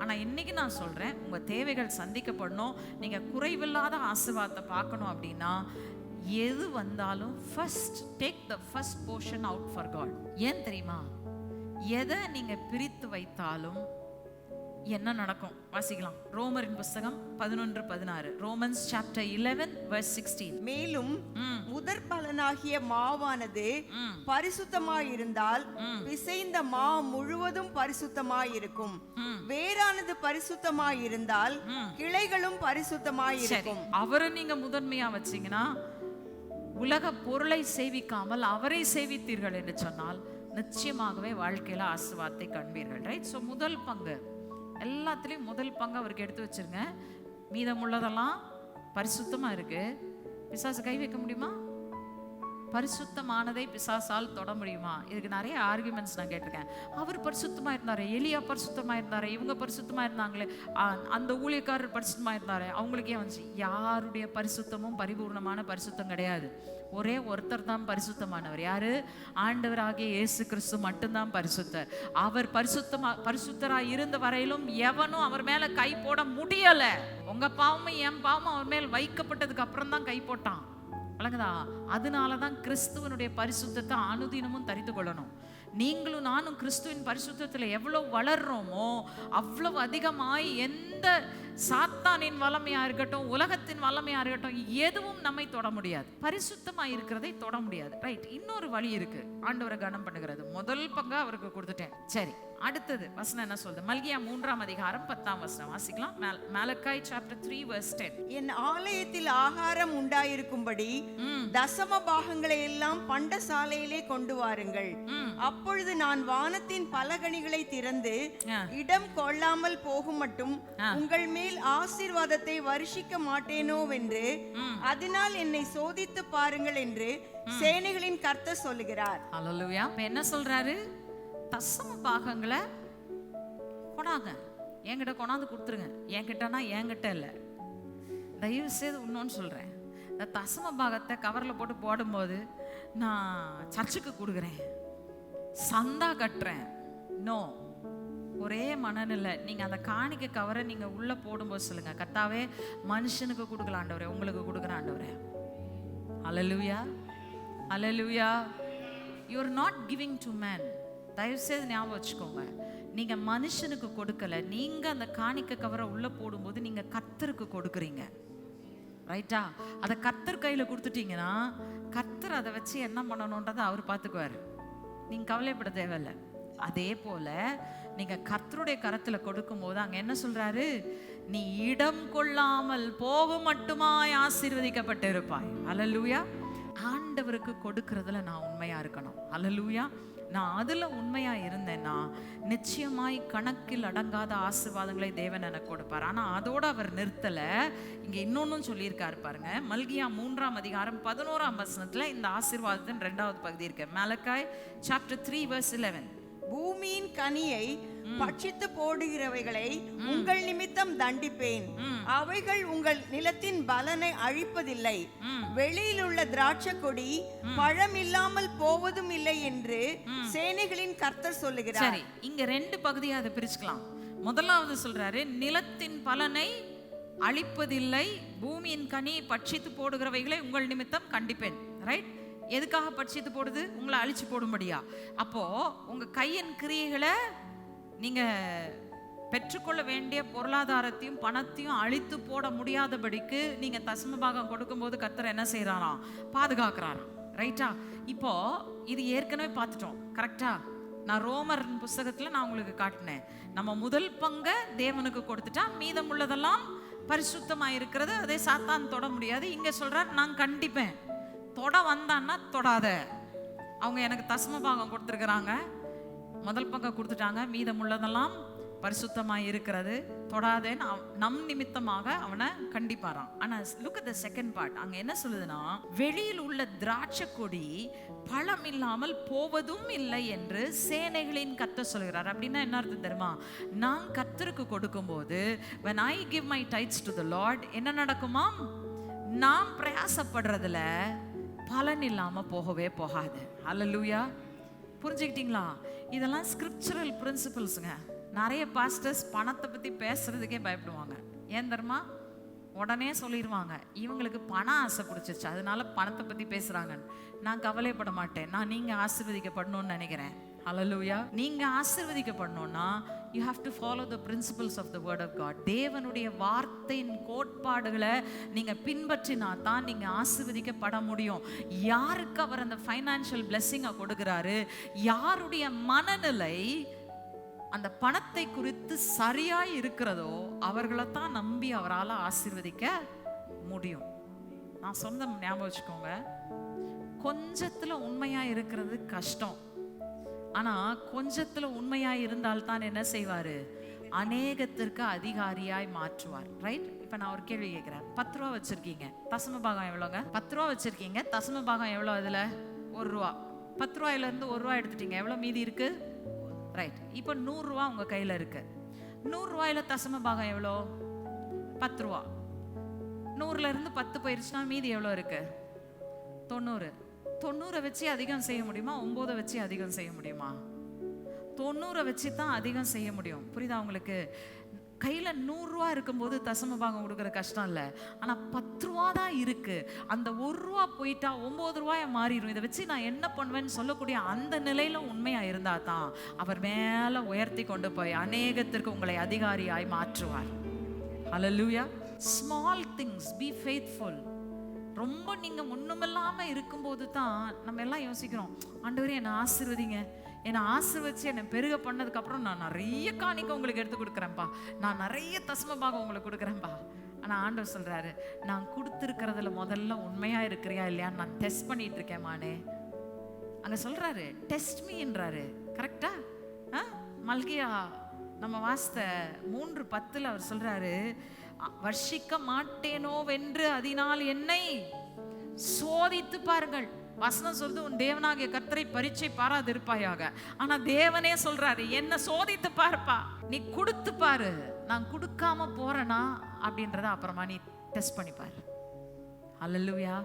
ஆனா இன்னைக்கு நான் சொல்றேன், உங்க தேவைகள் சந்திக்கப்படணும், நீங்க குறைவில்லாத ஆசீர்வாதத்தை பார்க்கணும் அப்படின்னா எது வந்தாலும் first take the first portion out for God. ஏன் தெரியுமா? எதை நீங்க பிரித்து வைத்தாலும் என்ன நடக்கும்? வாசிக்கலாம். ரோமரின் புஸ்தகம் 11:16. Romans chapter 11 verse 16. மேலும் முதற் பலனாகிய மாவானது பரிசுத்தமாயிருந்தால் பிசைந்த மா முழுவதும் பரிசுத்தமாயிருக்கும். வேரானது பரிசுத்தமாயிருந்தால் கிளைகளும் பரிசுத்தமாயிருக்கும். அவரை நீங்க முதன்மையா வச்சீங்கன்னா, உலக பொருளை சேவிக்காமல் அவரை சேவித்தீர்கள் என்று சொன்னால் நிச்சயமாகவே வாழ்க்கையில ஆசீர்வாதத்தை காண்பீர்கள். ரைட்? ஸோ முதல் பங்கு, எல்லாத்துலேயும் முதல் பங்கு அவருக்கு எடுத்து வச்சிருங்க. மீதமுள்ளதெல்லாம் பரிசுத்தமா இருக்கு. பிசாசு கை வைக்க முடியுமா? பரிசுத்தமானதை பிசாசால் தொட முடியுமா? இதுக்கு நிறைய ஆர்குமெண்ட்ஸ் நான் கேட்டிருக்கேன். அவர் பரிசுத்தமா இருந்தாரு, எலியா பரிசுத்தமா இருந்தாரு, இவங்க பரிசுத்தமா இருந்தாங்களே, அந்த ஊழியக்காரர் பரிசுத்தமா இருந்தாரு, அவங்களுக்கே வந்துச்சு. யாருடைய பரிசுத்தமும் பரிபூர்ணமான பரிசுத்தம் கிடையாது. ஒரே ஒருத்தர் தான் பரிசுத்தமானவர். யாரு? ஆண்டவராகிய இயேசு கிறிஸ்து மட்டும்தான் பரிசுத்தர். அவர் பரிசுத்தராய் இருந்த வரையிலும் எவனும் அவர் மேல கை போட முடியல. உங்க பாவமும் என் பாவமும் அவர் மேல் வைக்கப்பட்டதுக்கு அப்புறம் தான் கை போட்டான். வழங்குதா? அதனாலதான் கிறிஸ்துவனுடைய பரிசுத்தத்தை அனுதினமும் தரித்து கொள்ளணும். நீங்களும் நானும் கிறிஸ்துவின் பரிசுத்தத்துல எவ்வளவு வளர்றோமோ அவ்வளவு அதிகமாய் எந்த சாத்தானின் வல்லமையா இருக்கட்டும், உலகத்தின் வல்லமையா இருக்கட்டும், எதுவும் நம்மை தொட முடியாது. பரிசுத்தமா இருக்கிறதை தொட முடியாது. ரைட்? இன்னொரு வழி இருக்கு ஆண்டவரை கனம் பண்ணுகிறது. முதல் பங்கா அவருக்கு கொடுத்துட்டேன். சரி, அடுத்தது வசனம் என்ன சொல்லுது? மல்கியா 3ஆம் அதிகாரம் 10ஆம் வசனம் வாசிக்கலாம். Malachi chapter 3 verse 10. என் ஆலயத்தில் ஆகாரம் உண்டாயிருக்கும்படி தசம பாகங்களை எல்லாம் பண்டசாலையிலே கொண்டு வாருங்கள். அப்பொழுது நான் வானத்தின் பலகணிகளை திறந்து இடம் கொள்ளாமல் போகும் மட்டும் உங்கள் மேல் ஆசீர்வாதத்தை வருஷிக்க மாட்டேனோவென்று அதனால் என்னை சோதித்து பாருங்கள் என்று சேனைகளின் கர்த்தர் சொல்லுகிறார். அல்லேலூயா. என்ன சொல்றாரு? தசம பாகங்களை கொண்டாங்க, என்கிட்ட கொண்டாந்து கொடுத்துருங்க. என்கிட்டனா என்கிட்ட இல்லை. தயவு செய்து இன்னொன்னு சொல்றேன், இந்த தசம பாகத்தை கவர்ல போட்டு போடும்போது நான் சர்ச்சுக்கு கொடுக்குறேன், சந்தா கட்டுறேன், நோ. ஒரே மனநிலை. நீங்க அந்த காணிக்கை கவரை நீங்க உள்ள போடும்போது சொல்லுங்க, கர்த்தாவே மனுஷனுக்கு கொடுக்கல ஆண்டவரே, உங்களுக்கு கொடுக்குற ஆண்டவரே. அல்லேலூயா, அல்லேலூயா. You are not giving to man. தயவுசெய்து ஞாபகம் வச்சுக்கோங்க, நீங்க மனுஷனுக்கு கொடுக்கல. நீங்க அந்த காணிக்கை கவரை உள்ள போடும்போது நீங்க கர்த்தருக்கு கொடுக்குறீங்க. ரைட்டா? அதை கர்த்தர் கையில கொடுத்துட்டீங்கன்னா கர்த்தர் அதை வச்சு என்ன பண்ணணும்ன்றதை அவர் பார்த்துக்குவார். நீங்க கவலைப்பட தேவையில்லை. அதே போல நீங்க கர்த்தருடைய கரத்துல கொடுக்கும் போது அங்க என்ன சொல்றாரு? நீ இடம் கொள்ளாமல் போக மட்டுமாய் ஆசீர்வதிக்கப்பட்டு இருப்பாய். அல்லேலூயா. ஆண்டவருக்கு கொடுக்கறதுல நான் உண்மையா இருக்கணும். அல்லேலூயா. நான் அதுல உண்மையா இருந்தேன்னா நிச்சயமாய் கணக்கில் அடங்காத ஆசீர்வாதங்களை தேவன் எனக்கு கொடுப்பார். ஆனா அதோட அவர் நிறுத்தல. இங்க இன்னொன்னும் சொல்லியிருக்காரு பாருங்க. மல்கியா 3ஆம் அதிகாரம் 11ஆம் வசனத்துல இந்த ஆசீர்வாதத்தின் 2வது பகுதி இருக்கு. Malachi chapter 3 verse 11. பூமியின் கனியை பட்சித்து போடுகிறவைகளை உங்கள் நிமித்தம் தண்டிப்பேன். அவைகள் உங்கள் நிலத்தின் பலனை அழிப்பதில்லை. வெளியில் உள்ள திராட்சை கொடி பழம் இல்லாமல் போவதும் இல்லை என்று சேனைகளின் கர்த்தர் சொல்லுகிறார். சரி, இங்க 2 பகுதியா அதை பிரிச்சுக்கலாம். முதலாவது சொல்றாரு, நிலத்தின் பலனை அழிப்பதில்லை, பூமியின் கனியை பட்சித்து போடுகிறவைகளை உங்கள் நிமித்தம் கண்டிப்பேன். ரைட்? எதுக்காக பட்சித்து போடுது? உங்களை அழிச்சு போடும்படியா? அப்போ உங்க கையின் கிரியைகளை நீங்க பெற்றுக்கொள்ள வேண்டிய பொருளாதாரத்தையும் பணத்தையும் அழித்து போட முடியாதபடிக்கு நீங்க தசம பாகம் கொடுக்கும்போது கர்த்தர் என்ன செய்யறாராம்? பாதுகாக்கிறாராம். ரைட்டா? இப்போ இது ஏற்கனவே பார்த்துட்டோம். கரெக்டா? நான் ரோமர் புஸ்தகத்துல நான் உங்களுக்கு காட்டினேன். நம்ம முதல் பங்கை தேவனுக்கு கொடுத்துட்டா மீதம் உள்ளதெல்லாம் பரிசுத்தமா இருக்கிறது, அதே சாத்தான் தொட முடியாது. இங்க சொல்றார், நான் கண்டிப்பேன். தொட வந்தான்னா தொடாத. அவங்க எனக்கு தசம பாகம் கொடுத்துருக்குறாங்க, முதல் பங்கை கொடுத்துட்டாங்க, மீதம் உள்ளதெல்லாம் பரிசுத்தமாக இருக்கிறது, தொடாதேன்னு நம் நிமித்தமாக அவனை கண்டிப்பாராம். ஆனால் look at the second part. அங்கே என்ன சொல்லுதுன்னா, வெளியில் உள்ள திராட்சை கொடி பழம் இல்லாமல் போவதும் இல்லை என்று சேனைகளின் கர்த்தர் சொல்கிறார். அப்படின்னா என்ன அர்த்தம் தெரியுமா? நான் கர்த்தருக்கு கொடுக்கும்போது when I give my tithes to the Lord என்ன நடக்குமா? நான் பிரயாசப்படுறதுல பலன் இல்லாமல் போகவே போகாது. அல்லேலூயா. புரிஞ்சுக்கிட்டீங்களா? இதெல்லாம் ஸ்கிரிப்சுரல் பிரின்சிபல்ஸுங்க. நிறைய பாஸ்டர்ஸ் பணத்தை பற்றி பேசுறதுக்கே பயப்படுவாங்க. ஏன் தெரியுமா? உடனே சொல்லிடுவாங்க, இவங்களுக்கு பணம் ஆசை பிடிச்சிருச்சு அதனால பணத்தை பற்றி பேசுகிறாங்கன்னு. நான் கவலைப்பட மாட்டேன். நான் நீங்கள் ஆசீர்வதிக்கப்படணும்னு நினைக்கிறேன். அல்லேலூயா. நீங்கள் ஆசீர்வதிக்கப்படணும்னா you have to follow the principles of the word of God. தேவனுடைய வார்த்தையின் கோட்பாடுகளை நீங்கள் பின்பற்றினா தான் நீங்கள் ஆசீர்வதிக்கப்பட முடியும். யாருக்கு அவர் அந்த ஃபைனான்ஷியல் பிளெஸ்ஸிங்கை கொடுக்குறாரு, யாருடைய மனநிலை அந்த பணத்தை குறித்து சரியாய் இருக்கிறதோ அவர்களை தான் நம்பி அவரால் ஆசீர்வதிக்க முடியும். நான் சொந்த ஞாபகம் வச்சுக்கோங்க, கொஞ்சத்துல உண்மையா இருக்கிறது கஷ்டம். ஆனா கொஞ்சத்துல உண்மையாய் இருந்தால்தான் என்ன செய்வாரு? அநேகத்திற்கு அதிகாரியாய் மாற்றுவார். ரைட்? இப்ப நான் ஒரு கேள்வி கேட்கிறேன். 10 ரூபா வச்சிருக்கீங்க, தசம பாகம் எவ்வளோங்க? 10 ரூபா வச்சிருக்கீங்க, தசம பாகம் எவ்வளோ? அதுல 1 ரூபா. 10 ரூபாயில இருந்து 1 ரூபா எடுத்துட்டீங்க, எவ்வளோ மீதி இருக்கு? ரைட். இப்போ 100 ரூபா உங்க கையில இருக்கு. 100 ரூபாயில தசம பாகம் எவ்வளோ? 10 ரூபா. 100ல இருந்து 10 போயிருச்சுன்னா மீதி எவ்வளோ இருக்கு? 90. 90 வச்சு அதிகம் செய்ய முடியுமா? 9 வச்சு அதிகம் செய்ய முடியுமா? 90 வச்சு தான் அதிகம் செய்ய முடியும். புரியுதா உங்களுக்கு? கையில 100 ரூபா இருக்கும்போது தசம பாகம் கொடுக்குற கஷ்டம் இல்லை. ஆனா 10 ரூபா தான் இருக்கு. அந்த 1 ரூபா போயிட்டா 9 ரூபாய மாறிடும். இதை வச்சு நான் என்ன பண்ணுவேன்னு சொல்லக்கூடிய அந்த நிலையில உண்மையா இருந்தா தான் அவர் மேல உயர்த்தி கொண்டு போய் அநேகத்திற்கு உங்களை அதிகாரியாய் மாற்றுவார். ஹல்லேலூயா. Small things, be faithful. ரொம்ப நீங்க ஒண்ணுமில்லாம இருக்கும்போது தான் நம்ம எல்லாம் யோசிக்கிறோம், ஆண்டவரே என்னை ஆசீர்வதிங்க, என்னை ஆசீர்வதிச்சு என்னை பெருக பண்ணதுக்கு அப்புறம் நான் நிறைய காணிக்க உங்களுக்கு எடுத்து கொடுக்குறேன்ப்பா, நான் நிறைய தசம பாகம் உங்களுக்கு கொடுக்குறேன்ப்பா. ஆனா ஆண்டவர் சொல்றாரு, நான் கொடுத்துருக்கிறதுல முதல்ல உண்மையா இருக்கிறியா இல்லையான்னு நான் டெஸ்ட் பண்ணிட்டு இருக்கேன் மானே. அங்க சொல்றாரு டெஸ்ட் மீன்றாரு. கரெக்டா? மல்கியா நம்ம வாஸ்த 3:10 அவர் சொல்றாரு, வர்ஷிக்க மாட்டேனோ வென்று அதனால் என்னை சோதித்து பாருங்கள். வசனம் சொல்றது, உன் தேவனாகிய கர்த்தரை பரீட்சை பாராதிருப்பாயாக. ஆனா தேவனே சொல்றாரு, என்ன சோதித்து பார்ப்பா, நீ கொடுத்து பாரு, நான் கொடுக்காம போறேனா அப்படின்றத அப்புறமா நீ டெஸ்ட் பண்ணி பாரு. ஹல்லேலூயா.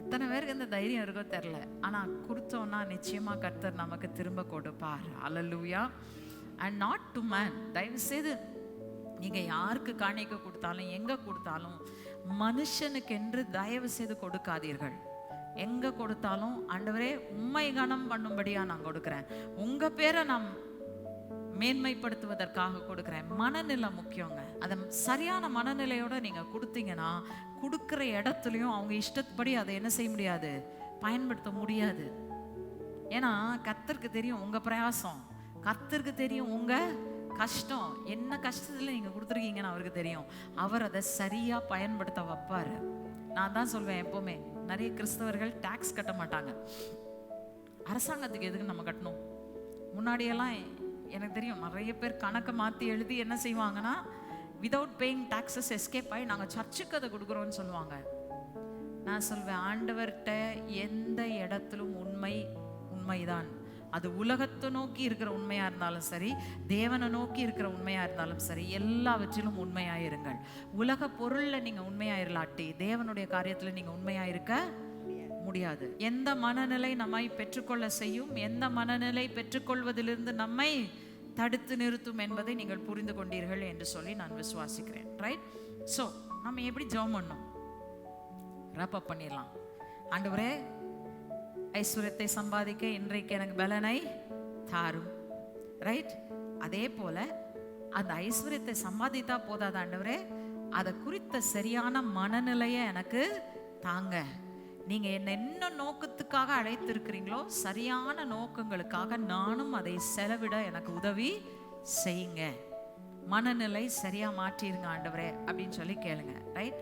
எத்தனை பேருக்கு இந்த தைரியம் இருக்கோ தெரியல. ஆனா கொடுத்தோம்னா நிச்சயமா கர்த்தர் நமக்கு திரும்ப கொடுப்பார். Hallelujah. And not to man. தயவு செய்து நீங்க யாருக்கு காணிக்க கொடுத்தாலும் எங்க கொடுத்தாலும் மனுஷனுக்கு என்று தயவு செய்து கொடுக்காதீர்கள். எங்க கொடுத்தாலும் ஆண்டவரே உம்மை கனம் பண்ணும்படியா நான் கொடுக்கிறேன், உங்க பேரை நான் மேன்மைப்படுத்துவதற்காக கொடுக்கிறேன். மனநிலை முக்கியங்க. அதை சரியான மனநிலையோட நீங்க கொடுத்தீங்கன்னா கொடுக்கிற இடத்துலையும் அவங்க இஷ்டப்படி அதை என்ன செய்ய முடியாது, பயன்படுத்த முடியாது. ஏன்னா கர்த்தருக்கு தெரியும் உங்க பிரயாசம், கர்த்தருக்கு தெரியும் உங்க கஷ்டம், என்ன கஷ்டத்துல நீங்க கொடுத்துருக்கீங்கன்னு அவருக்கு தெரியும். அவர் அதை சரியா பயன்படுத்த வைப்பாரு. நான் தான் சொல்வேன், எப்பவுமே நிறைய கிறிஸ்தவர்கள் டாக்ஸ் கட்ட மாட்டாங்க. அரசாங்கத்துக்கு எதுக்கு நம்ம கட்டணும்? முன்னாடியெல்லாம் எனக்கு தெரியும் நிறைய பேர் கணக்கை மாற்றி எழுதி என்ன செய்வாங்கன்னா, விதவுட் பேயிங் டாக்ஸஸ் எஸ்கேப் ஆகி நாங்கள் சர்ச்சுக்கு அதை கொடுக்குறோன்னு சொல்லுவாங்க. நான் சொல்வேன், ஆண்டவர்கிட்ட எந்த இடத்திலும் உண்மைதான். அது உலகத்தை நோக்கி இருக்கிற உண்மையா இருந்தாலும் சரி, தேவனை நோக்கி இருக்கிற உண்மையா இருந்தாலும் சரி, எல்லாவற்றிலும் உண்மையாயிருங்கள். உலக பொருள்ல நீங்க உண்மையாயிரலாட்டி தேவனுடைய காரியத்துல நீங்க உண்மையாயிருக்க முடியாது. எந்த மனநிலை நம்மை பெற்றுக்கொள்ள செய்யும், எந்த மனநிலை பெற்றுக்கொள்வதிலிருந்து நம்மை தடுத்து நிறுத்தும் என்பதை நீங்கள் புரிந்து கொண்டீர்கள் என்று சொல்லி நான் விசுவாசிக்கிறேன். ரைட்? ஸோ நம்ம எப்படி ஜெபம் பண்ணோம்? ரேப் அப் பண்ணிடலாம். ஆண்டவரே, ஐஸ்வர்யத்தை சம்பாதிக்க இன்றைக்கு எனக்கு பலனை தாரும். ரைட்? அதே போல அந்த ஐஸ்வர்யத்தை சம்பாதித்தா போதாது ஆண்டவரே, அதை குறித்த சரியான மனநிலையை எனக்கு தாங்க. நீங்க என்ன நோக்கத்துக்காக அழைத்திருக்கிறீங்களோ சரியான நோக்கங்களுக்காக நானும் அதை செலவிட எனக்கு உதவி செய்யுங்க. மனநிலை சரியா மாற்றிருங்க ஆண்டவரே அப்படின்னு சொல்லி கேளுங்க. ரைட்?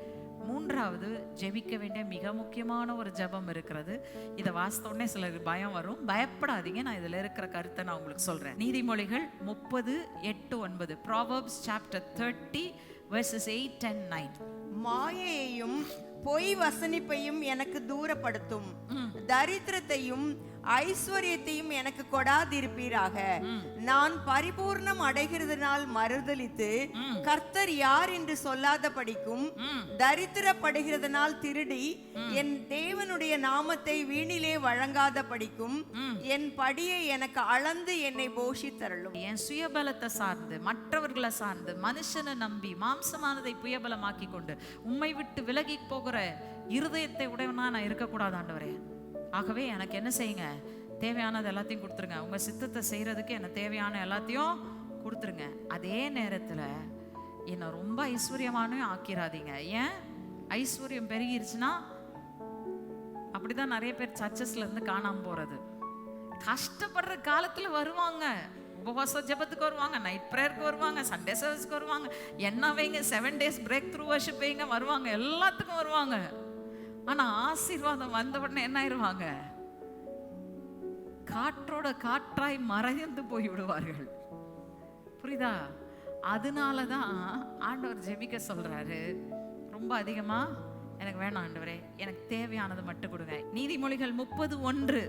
மூன்றாவது, ஜெபிக்க வேண்டிய மிக முக்கியமான ஒரு ஜெபம் இருக்கிறது. இதை வாசித்த உடனே சிலருக்கு பயம் வரும். பயப்படாதீங்க, நான் இதுல இருக்கிற கருத்தை நான் உங்களுக்கு சொல்றேன். நீதிமொழிகள் 30:8-9. Proverbs chapter 30 verses 8 and 9. மாயையையும் பொய் வசனிப்பையும் எனக்கு தூரப்படுத்தும், தரித்திரத்தையும் ஐஸ்வர்யத்தையும் எனக்கு கொடாதிருப்பீராக. நான் பரிபூர்ணம் அடைகிறதுனால் மறுதலித்து கர்த்தர் யார் என்று சொல்லாத படிக்கும், தரித்திரப்படுகிறதுனால் திருடி என் தேவனுடைய நாமத்தை வீணிலே வழங்காத படிக்கும், என் படியை எனக்கு அளந்து என்னை போஷித்தருளும். என் சுயபலத்தை சார்ந்து, மற்றவர்களை சார்ந்து, மனுஷனை நம்பி மாம்சமானதை புயபலமாக்கி கொண்டு உம்மை விட்டு விலகி போகிற இருதயத்தை உடையவனா நான் இருக்கக்கூடாது ஆண்டவரே. ஆகவே எனக்கு என்ன செய்யுங்க, தேவையானது எல்லாத்தையும் கொடுத்துருங்க. உங்க சித்தத்தை செய்யறதுக்கு என்ன தேவையான எல்லாத்தையும் கொடுத்துருங்க. அதே நேரத்துல என்னை ரொம்ப ஐஸ்வர்யமானே ஆக்கிராதீங்க. ஏன்? ஐஸ்வர்யம் பெருகிருச்சுன்னா அப்படிதான் நிறைய பேர் சர்ச்சஸ்ல இருந்து காணாம போறது. கஷ்டப்படுற காலத்துல வருவாங்க, உபவாச ஜெபத்துக்கு வருவாங்க, நைட் ப்ரேயருக்கு வருவாங்க, சண்டே சர்வீஸ்க்கு வருவாங்க, என்ன வைங்க 7 days பிரேக் த்ரூ வர்ஷிப் வைங்க, வருவாங்க, எல்லாத்துக்கும் வருவாங்க. ஆனா ஆசீர்வாதம் வந்த உடனே என்ன ஆயிடுவாங்க? காற்றோட காற்றாய் மறைந்து போய் விடுவார்கள். புரியுதா? அதனாலதான் ஆண்டவர் ஜெபிக்க சொல்றாரு, ரொம்ப அதிகமா எனக்கு வேணாம் ஆண்டவரே, எனக்கு தேவையானது மட்டும் கொடுங்க. நீதிமொழிகள் 30:1.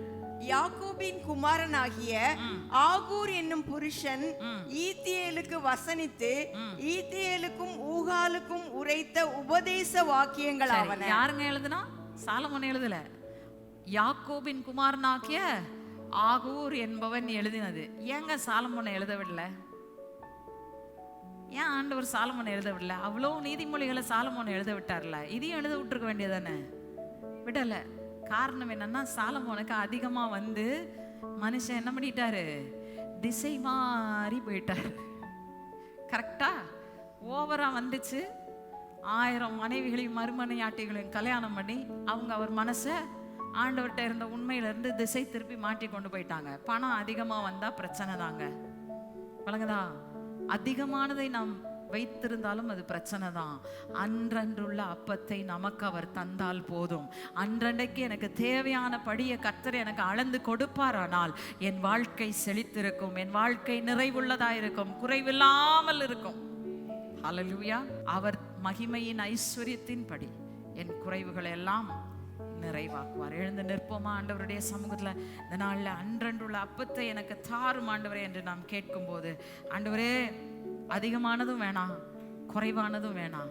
யாக்கோபின் குமாரனாகிய ஆகூர் என்னும் புருஷன் ஈத்தியேலுக்கு வசனித்து ஈத்தியேலுக்கும் ஊகாலுக்கும் உரைத்த உபதேச வாக்கியங்கள் ஆவன. யாருங்க எழுதுனா? சாலமோன் எழுதல, யாக்கோபின் குமாரனாகிய ஆகூர் என்பவன் எழுதினது. ஏங்க சாலமோனை எழுதவில்லை? ஏன் ஆண்டவர் சாலமோனை எழுதவில்லை? அவ்வளோ நீதிமொழிகளை சாலமோனை எழுத விட்டார்ல, இதையும் எழுத விட்டுருக்க வேண்டியதானே? விடல. காரணம் என்னன்னா, சாலமோனுக்கு அதிகமா வந்து மனுஷன் என்ன பண்ணிட்டாரு, திசை மாறி போயிட்டாரு. கரெக்டா? ஓவரா வந்துச்சு. 1000 மனைவிகளையும் மறுமனையாட்டிகளையும் கல்யாணம் பண்ணி அவங்க அவர் மனசை ஆண்டவர்கிட்ட இருந்த உண்மையிலிருந்து திசை திருப்பி மாட்டி கொண்டு போயிட்டாங்க. பணம் அதிகமா வந்தா பிரச்சனை தாங்க. வழங்குதா? அதிகமானதை நாம் வைத்திருந்தாலும் அது பிரச்சனை தான். அன்றன்றுள்ள அப்பத்தை நமக்கு அவர் தந்தால் போதும். அன்றன்றைக்கு எனக்கு தேவையான படியை கர்த்தர் எனக்கு அளந்து கொடுப்பாரானால் என் வாழ்க்கை செழித்திருக்கும், என் வாழ்க்கை நிறைவுள்ளதாயிருக்கும், குறைவில்லாமல் இருக்கும். ஹல்லேலூயா. அவர் மகிமையின் ஐஸ்வர்யத்தின் படி என் குறைவுகளை எல்லாம் நிறைவாக்குவார். எழுந்து நிற்போமா ஆண்டவருடைய சமூகத்துல இந்த நாள்ல? அன்றன்றுள்ள அப்பத்தை எனக்கு தாரும் ஆண்டவரே என்று நாம் கேட்கும் போது, ஆண்டவரே அதிகமானதும் வேணாம், குறைவானதும் வேணாம்,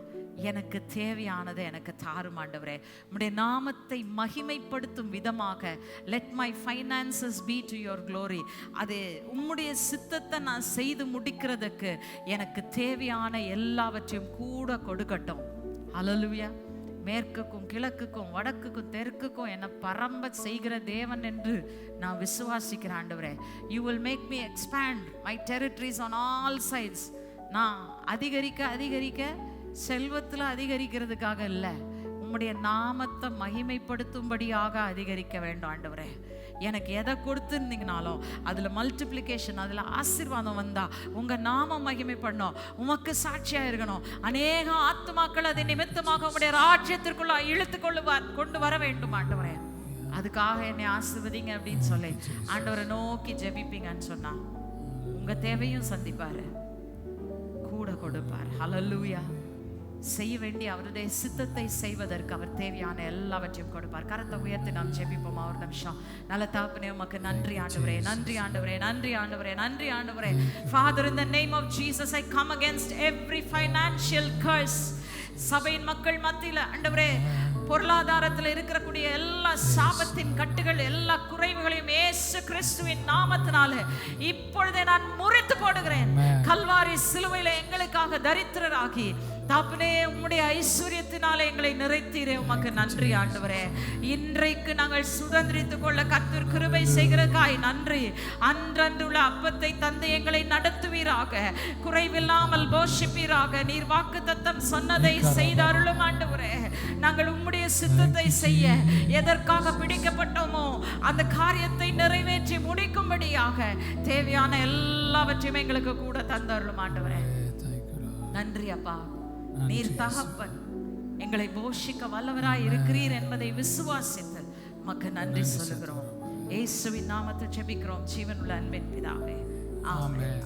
எனக்கு தேவையானதை எனக்கு தாரும் ஆண்டவரே. உம்முடைய நாமத்தை மகிமைப்படுத்தும் விதமாக let my finances be to your glory. அது உம்முடைய சித்தத்தை நான் செய்து முடிக்கிறதுக்கு எனக்கு தேவையான எல்லாவற்றையும் கூட கொடுக்கட்டும். ஹல்லேலூயா. மேற்குக்கும் கிழக்குக்கும் வடக்குக்கும் தெற்குக்கும் என்னை பரம்ப செய்கிற தேவன் என்று நான் விசுவாசிக்கிறேன் ஆண்டவரே. You will make me expand my territories on all sides. நான் அதிகரிக்க செல்வத்தில் அதிகரிக்கிறதுக்காக இல்லை, உம்முடைய நாமத்தை மகிமைப்படுத்தும்படியாக அதிகரிக்க வேண்டும் ஆண்டவரே. எனக்கு எதை கொடுத்துருந்தீங்கனாலும் அதில் மல்டிப்ளிகேஷன், அதில் ஆசீர்வாதம் வந்தா உங்க நாமம் மகிமைப்படணும், உமக்கு சாட்சியா இருக்கணும். அநேக ஆத்துமாக்கள் அதை நிமித்தமாக உங்களுடைய ராஜ்யத்திற்குள்ள இழுத்து கொண்டு வர வேண்டும் ஆண்டவரே. அதுக்காக என்னை ஆசீர்வதிங்க அப்படின்னு சொல்லி ஆண்டவரை நோக்கி ஜெபிப்பீங்கன்னு சொன்னா உங்க தேவையும் சந்திப்பாரு, கூட கொடுப்பார். ஹல்லேலூயா. செய்ய வேண்டிய அவருடைய சித்தத்தை செய்வதற்கு அவர் தேவையான எல்லாவற்றையும் கொடுப்பார். கரத்தை உயர்த்தி நாம் ஜெபிப்போம் ஒரு நிமிஷம். நல்ல தகப்பனே, உமக்கு நன்றி ஆண்டவரே, நன்றி ஆண்டவரே, நன்றி ஆண்டவரே, நன்றி ஆண்டவரே. Father, in the name of Jesus, I come against every financial curse. சபையின் மக்கள் மத்தியில் ஆண்டவரே, பொருளாதாரத்தில் இருக்கக்கூடிய எல்லா சாபத்தின் கட்டுகள், எல்லா குறைவுகளையும் இயேசு கிறிஸ்துவின் நாமத்தினாலே இப்பொழுதே நான் முறித்து போடுகிறேன். கல்வாரி சிலுவையில எங்களுக்காக தரித்திரராகி தாப்பனே உம்முடைய ஐஸ்வர்யத்தினாலே எங்களை நிறைத்தீரே, உமக்கு நன்றி ஆண்டவரே. இன்றைக்கு நாங்கள் சுதந்திரித்துக் கொள்ள கர்த்தர் கிருபை செய்கிறதுக்காய் நன்றி. அன்றன்றுள்ள அப்பத்தை தந்து எங்களை நடத்துவீராக, குறைவில்லாமல் போஷிப்பீராக. நீர் வாக்குத்தத்தம் சொன்னதை செய்து அருளும் ஆண்டவரே. நாங்கள் உம்முடைய சித்தத்தை செய்ய எதற்காக பிடிக்கப்பட்டோமோ அந்த காரியத்தை நிறைவேற்றி முடிக்கும்படியாக தேவையான எல்லாவற்றையும் எங்களுக்கு கூட தந்தருளும் ஆண்டவரே. நன்றி அப்பா. நீர் தகப்பன், எங்களை போஷிக்க வல்லவராய் இருக்கிறீர் என்பதை விசுவாசித்து உமக்கு நன்றி சொல்லுகிறோம். இயேசுவின் நாமத்தில் ஜெபிக்கிறோம் ஜீவனுள்ள அன்பின் பிதாவே. ஆமென்.